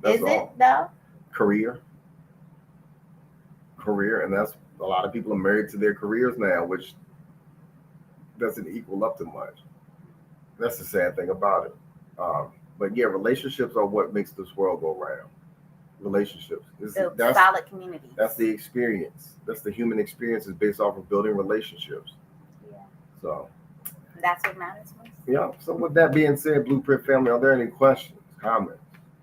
That's Is all. it though? Career, and that's a lot of people are married to their careers now, which doesn't equal up to much. That's the sad thing about it. But yeah, relationships are what makes this world go round. Relationships. Build solid communities. That's the experience. That's the human experience, is based off of building relationships. Yeah. So That's what matters most. yeah. So with that being said, Blueprint family, are there any questions, comments,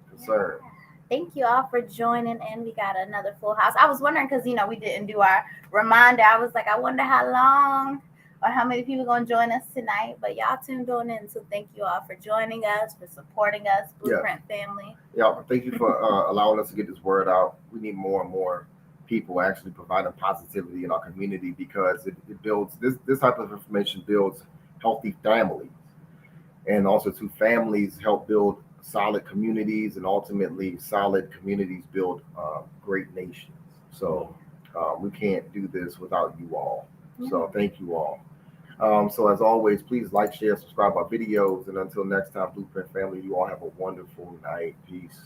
concerns? Thank you all for joining in. We got another full house. I was wondering because we didn't do our reminder. I was like, I wonder how long or how many people going to join us tonight. But y'all tuned on in, so thank you all for joining us, for supporting us, Blueprint family. Yeah, thank you for allowing us to get this word out. We need more and more people actually providing positivity in our community, because it builds this type of information builds healthy families, and also to families help build solid communities, and ultimately solid communities build great nations. So we can't do this without you all. So thank you all. So as always, please like, share, subscribe our videos, and until next time, Blueprint family, you all have a wonderful night. Peace.